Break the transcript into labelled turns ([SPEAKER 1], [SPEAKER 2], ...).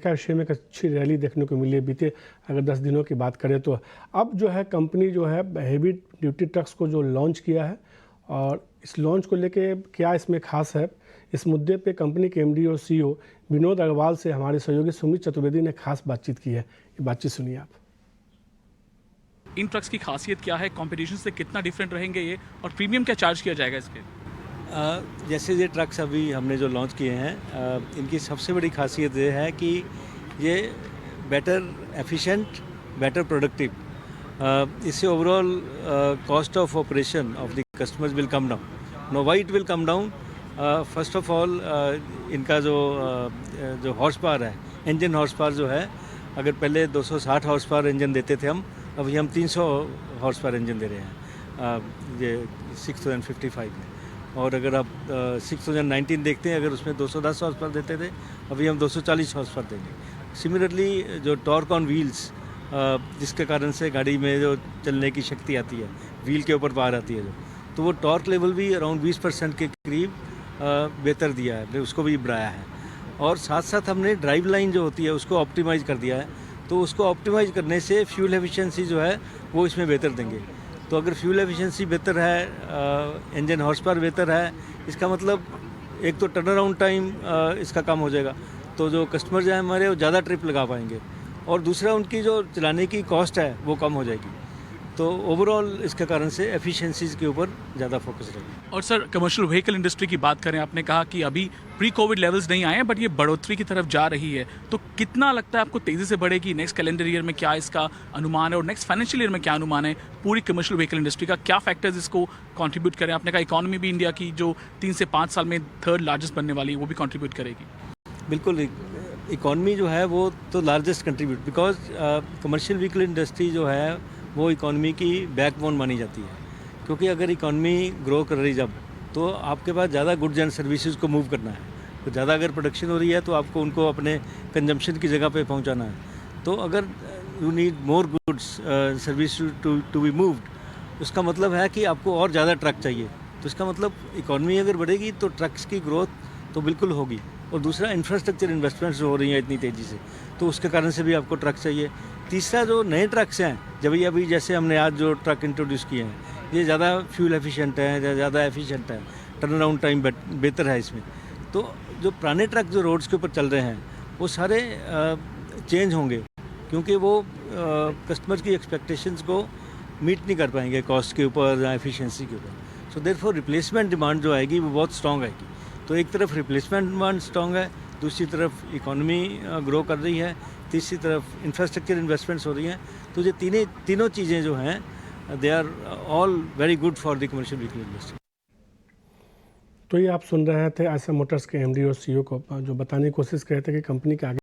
[SPEAKER 1] का शेयर में एक अच्छी रैली देखने को मिली है बीते अगर 10 दिनों की बात करें तो। अब जो है कंपनी जो है हेवी ड्यूटी ट्रक्स को जो लॉन्च किया है, और इस लॉन्च को लेके क्या इसमें खास है, इस मुद्दे पे कंपनी के एमडी और सीईओ विनोद अग्रवाल से हमारे सहयोगी सुमित चतुर्वेदी ने खास बातचीत की है। ये बातचीत सुनिए आप।
[SPEAKER 2] इन ट्रक्स की खासियत क्या है, कंपटीशन से कितना डिफरेंट रहेंगे ये, और प्रीमियम क्या चार्ज किया जाएगा इसके?
[SPEAKER 3] जैसे ये ट्रक्स अभी हमने जो लॉन्च किए हैं, इनकी सबसे बड़ी खासियत ये है कि ये बेटर एफिशिएंट, बेटर प्रोडक्टिव, इससे overall cost of operation of the customers will come down. Know why it will come down, first of all इनका जो हॉर्स पावर है, इंजन हॉर्स पावर जो है, अगर पहले 260 हॉर्स पावर इंजन देते थे हम, अभी हम 300 हॉर्स पावर इंजन दे रहे हैं ये 6055 में। और अगर आप 6019 देखते हैं, अगर उसमें 210 हॉर्स पावर देते थे, अभी हम 240 हॉर्स पावर देंगे। सिमिलरली जो टॉर्क ऑन व्हील्स, जिसके कारण से गाड़ी में जो चलने की शक्ति आती है, व्हील के ऊपर पावर आती है जो, तो वो टॉर्क लेवल भी अराउंड 20% के करीब बेहतर दिया है, उसको भी बढ़ाया है। और साथ साथ हमने ड्राइव लाइन जो होती है उसको ऑप्टिमाइज़ कर दिया है, तो उसको ऑप्टिमाइज़ करने से फ्यूल एफिशिएंसी जो है वो इसमें बेहतर देंगे। तो अगर फ्यूल एफिशिएंसी बेहतर है, इंजन हॉर्स पावर बेहतर है, इसका मतलब एक तो टर्न अराउंड टाइम इसका कम हो जाएगा, तो जो कस्टमर हैं हमारे वो ज़्यादा ट्रिप लगा पाएंगे, और दूसरा उनकी जो चलाने की कॉस्ट है वो कम हो जाएगी। तो ओवरऑल इसके कारण से एफिशिएंसीज के ऊपर ज़्यादा फोकस रहेगा।
[SPEAKER 2] और सर, कमर्शियल व्हीकल इंडस्ट्री की बात करें, आपने कहा कि अभी प्री कोविड लेवल्स नहीं आए हैं, बट ये बढ़ोतरी की तरफ जा रही है, तो कितना लगता है आपको तेज़ी से बढ़ेगी? नेक्स्ट कैलेंडर ईयर में क्या इसका अनुमान है, और नेक्स्ट फाइनेंशियल ईयर में क्या अनुमान है पूरी कमर्शियल व्हीकल इंडस्ट्री का? क्या फैक्टर्स इसको कंट्रीब्यूट करें? आपने कहा इकॉनमी भी इंडिया की जो 3 से 5 साल में थर्ड लार्जेस्ट बनने वाली है वो भी कंट्रीब्यूट करेगी।
[SPEAKER 3] बिल्कुल, इकॉनमी जो है वो तो largest contribute, because commercial vehicle industry जो है वो इकॉनमी की बैकबोन मानी जाती है। क्योंकि अगर इकॉनमी ग्रो कर रही जब, तो आपके पास ज़्यादा गुड्स एंड सर्विसेज को मूव करना है, तो ज़्यादा अगर प्रोडक्शन हो रही है तो आपको उनको अपने कंजम्पशन की जगह पे पहुंचाना है। तो अगर you need more goods service to be moved, उसका मतलब है कि आपको और ज़्यादा ट्रक चाहिए। तो इसका मतलब इकॉनमी अगर बढ़ेगी तो ट्रक्स की ग्रोथ तो बिल्कुल होगी। और दूसरा, इंफ्रास्ट्रक्चर इन्वेस्टमेंट्स हो रही हैं इतनी तेज़ी से, तो उसके कारण से भी आपको ट्रक चाहिए। तीसरा, जो नए ट्रक्स हैं, जब ये अभी जैसे हमने आज जो ट्रक इंट्रोड्यूस किए हैं, ये ज़्यादा फ्यूल एफिशिएंट है, ज़्यादा एफिशिएंट है, टर्न अराउंड टाइम बेहतर है इसमें। तो जो पुराने ट्रक जो रोड्स के ऊपर चल रहे हैं वो सारे चेंज होंगे, क्योंकि वो कस्टमर की एक्सपेक्टेशंस को मीट नहीं कर पाएंगे कॉस्ट के ऊपर या एफिशिएंसी के ऊपर। सो देयरफॉर रिप्लेसमेंट डिमांड जो आएगी वो बहुत स्ट्रॉन्ग आएगी। तो एक तरफ रिप्लेसमेंट डिमांड स्ट्रॉन्ग है, दूसरी तरफ इकॉनमी ग्रो कर रही है, तीसरी तरफ इंफ्रास्ट्रक्चर इन्वेस्टमेंट्स हो रही हैं। तो ये तीनों चीज़ें जो हैं, they are all very good for the commercial vehicle industry.
[SPEAKER 1] तो ये आप सुन रहे थे आयशर मोटर्स के एमडी और सीईओ को जो बताने की कोशिश कर रहे थे कि कंपनी के आगे